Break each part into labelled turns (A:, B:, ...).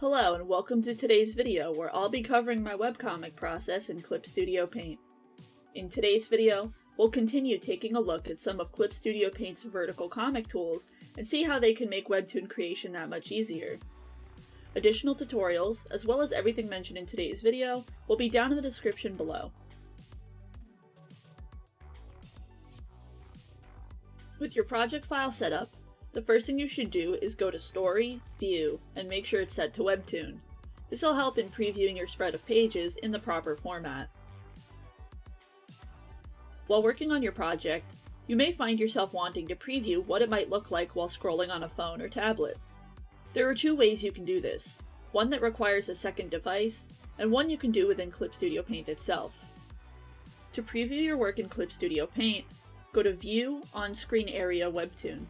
A: Hello and welcome to today's video where I'll be covering my webcomic process in Clip Studio Paint. In today's video, we'll continue taking a look at some of Clip Studio Paint's vertical comic tools and see how they can make webtoon creation that much easier. Additional tutorials, as well as everything mentioned in today's video, will be down in the description below. With your project file set up, the first thing you should do is go to Story, View, and make sure it's set to Webtoon. This will help in previewing your spread of pages in the proper format. While working on your project, you may find yourself wanting to preview what it might look like while scrolling on a phone or tablet. There are two ways you can do this, one that requires a second device, and one you can do within Clip Studio Paint itself. To preview your work in Clip Studio Paint, go to View, On-Screen Area, Webtoon.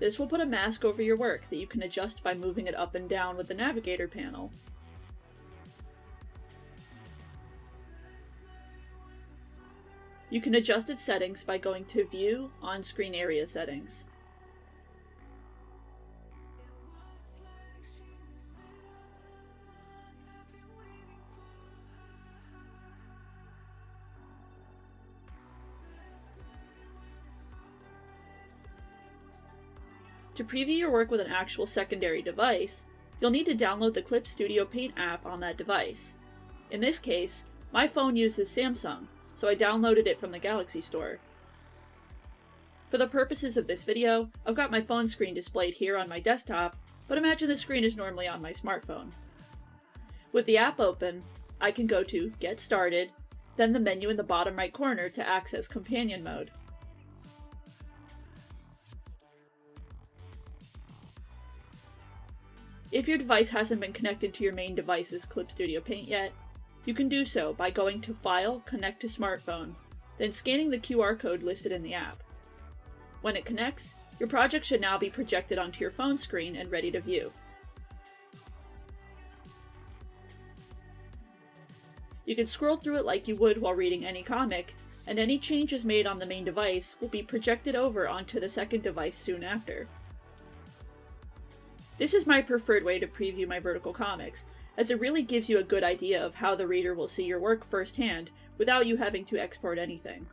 A: This will put a mask over your work that you can adjust by moving it up and down with the navigator panel. You can adjust its settings by going to View, On-Screen Area Settings. To preview your work with an actual secondary device, you'll need to download the Clip Studio Paint app on that device. In this case, my phone uses Samsung, so I downloaded it from the Galaxy Store. For the purposes of this video, I've got my phone screen displayed here on my desktop, but imagine the screen is normally on my smartphone. With the app open, I can go to Get Started, then the menu in the bottom right corner to access Companion Mode. If your device hasn't been connected to your main device's Clip Studio Paint yet, you can do so by going to File, Connect to Smartphone, then scanning the QR code listed in the app. When it connects, your project should now be projected onto your phone screen and ready to view. You can scroll through it like you would while reading any comic, and any changes made on the main device will be projected over onto the second device soon after. This is my preferred way to preview my vertical comics, as it really gives you a good idea of how the reader will see your work firsthand without you having to export anything.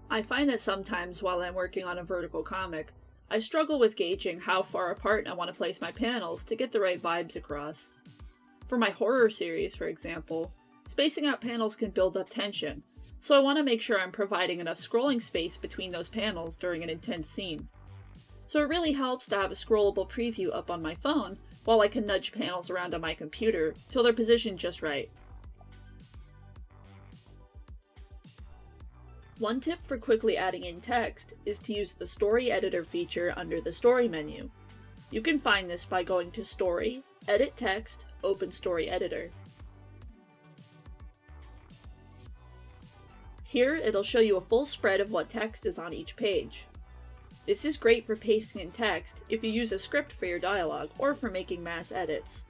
A: I find that sometimes while I'm working on a vertical comic, I struggle with gauging how far apart I want to place my panels to get the right vibes across. For my horror series, for example, spacing out panels can build up tension, so I want to make sure I'm providing enough scrolling space between those panels during an intense scene. So it really helps to have a scrollable preview up on my phone, while I can nudge panels around on my computer till they're positioned just right. One tip for quickly adding in text is to use the Story Editor feature under the Story menu. You can find this by going to Story, Edit Text, Open Story Editor. Here it'll show you a full spread of what text is on each page. This is great for pasting in text if you use a script for your dialogue or for making mass edits.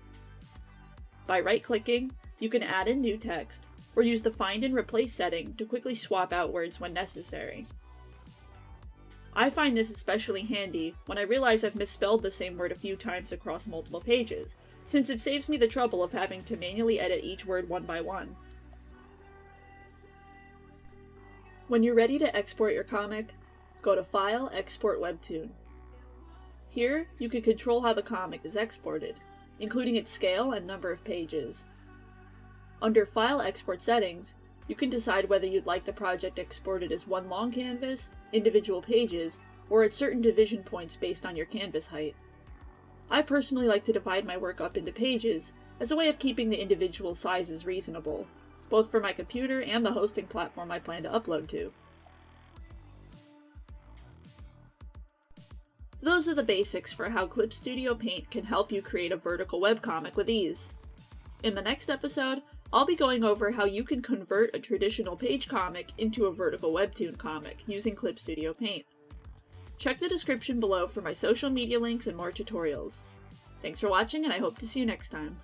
A: By right-clicking, you can add in new text, or use the Find and Replace setting to quickly swap out words when necessary. I find this especially handy when I realize I've misspelled the same word a few times across multiple pages, since it saves me the trouble of having to manually edit each word one by one. When you're ready to export your comic, go to File, Export Webtoon. Here, you can control how the comic is exported, including its scale and number of pages. Under File Export Settings, you can decide whether you'd like the project exported as one long canvas, individual pages, or at certain division points based on your canvas height. I personally like to divide my work up into pages as a way of keeping the individual sizes reasonable, both for my computer and the hosting platform I plan to upload to. Those are the basics for how Clip Studio Paint can help you create a vertical webcomic with ease. In the next episode, I'll be going over how you can convert a traditional page comic into a vertical webtoon comic using Clip Studio Paint. Check the description below for my social media links and more tutorials. Thanks for watching, and I hope to see you next time.